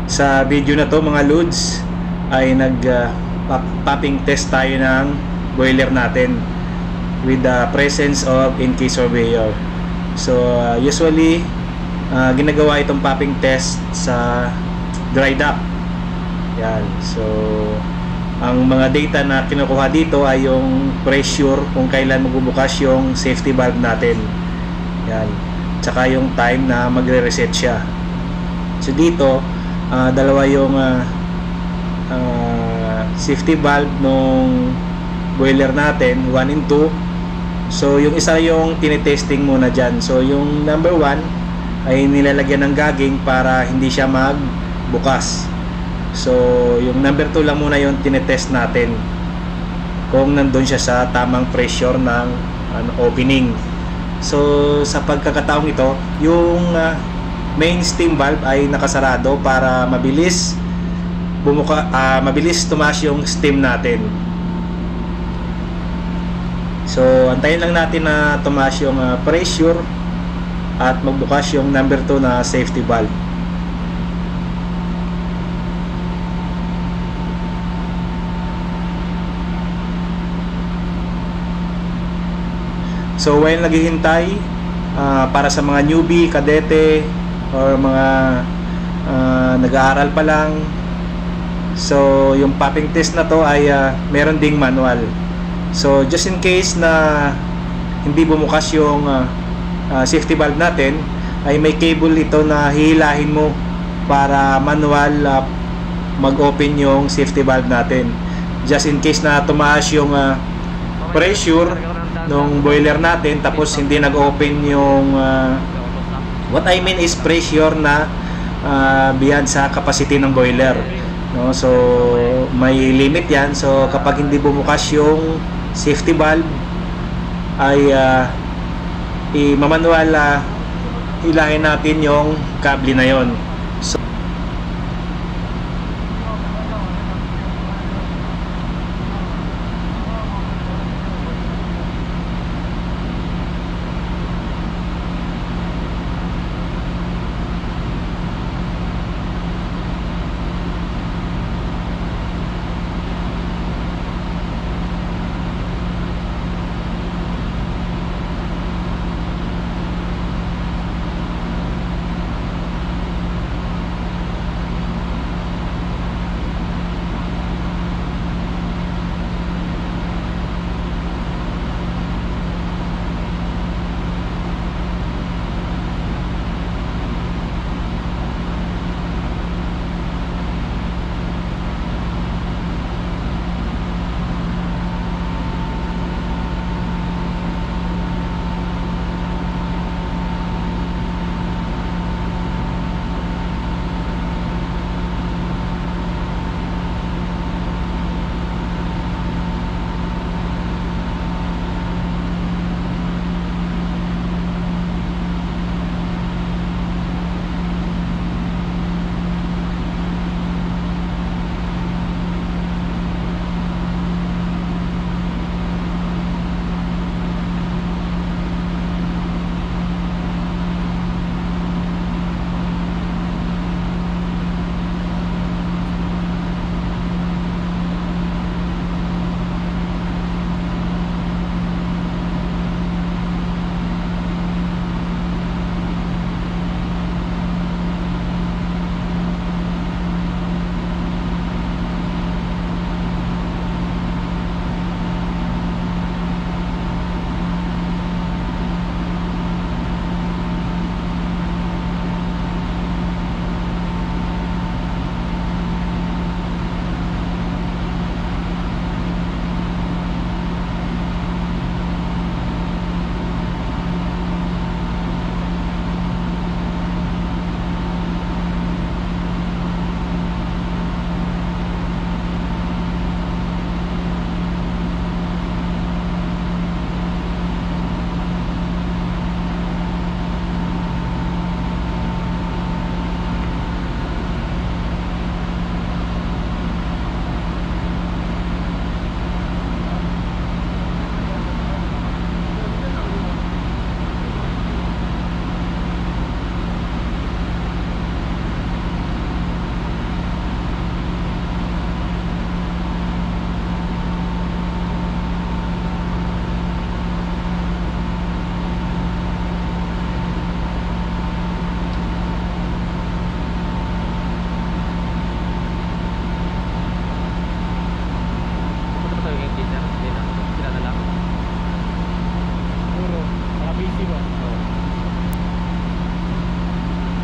Sa video na to mga loads ay popping test tayo ng boiler natin with the presence of NK Surveyor. So usually ginagawa itong popping test sa dry dock. Yan. So ang mga data na kinukuha dito ay yung pressure kung kailan magbubukas yung safety valve natin. Yan. Tsaka yung time na magre-reset siya. So dito dalawa yung safety valve nung boiler natin, 1 and 2. So yung isa yung tinetesting muna dyan. So yung number 1 ay nilalagyan ng gagging para hindi siya magbukas. So yung number 2 lang muna yung tinetest natin kung nandun siya sa tamang pressure ng opening. So sa pagkakataong ito, yung main steam valve ay nakasarado para mabilis mabilis tumaas yung steam natin. So antayin lang natin na tumaas yung pressure at magbukas yung number 2 na safety valve. So while naghihintay para sa mga newbie, kadete or mga nag-aaral pa lang, so yung popping test na to ay meron ding manual. So just in case na hindi bumukas yung safety valve natin, ay may cable ito na hihilahin mo para manual mag-open yung safety valve natin. Just in case na tumaas yung pressure nung boiler natin tapos hindi nag-open yung what I mean is pressure na beyond sa capacity ng boiler, no? So may limit yan. So kapag hindi bumukas yung safety valve ay i-manual hilahin natin yung kable na yon.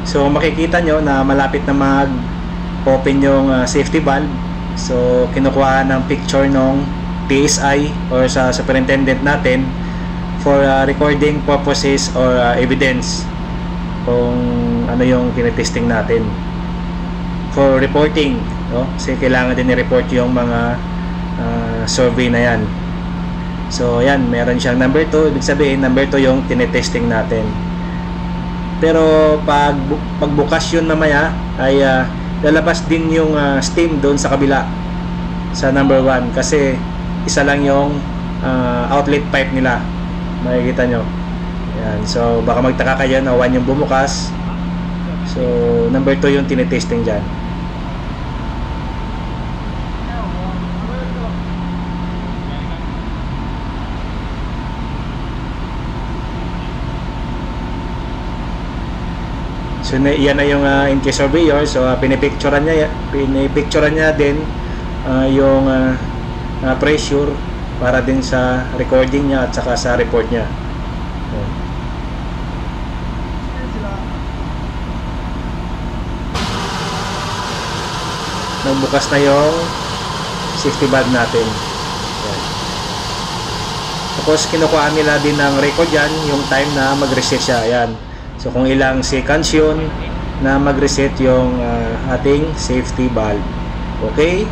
So makikita nyo na malapit na mag open yung safety valve. So kinukuha ng picture ng PSI or sa superintendent natin for recording purposes or evidence kung ano yung tinetesting natin for reporting, no? Kasi kailangan din i-report yung mga survey na yan. So yan, meron siyang number 2, ibig sabihin number 2 yung tinetesting natin. Pero pagbukas yun mamaya ay lalabas din yung steam doon sa kabila sa number 1 kasi isa lang yung outlet pipe nila, makikita nyo. Yan. So baka magtaka kayo na 1 yung bumukas, so number 2 yung tinetesting dyan. So yan na yung in-case surveyor. So pinipicturean niya din yung pressure para din sa recording niya at saka sa report niya. Nagbukas na yung safety valve natin. Yan. Tapos kinukuha nila din ng record yan, yung time na mag-reset siya. Yan. So kung ilang seconds yun na mag-reset yung ating safety valve. Okay?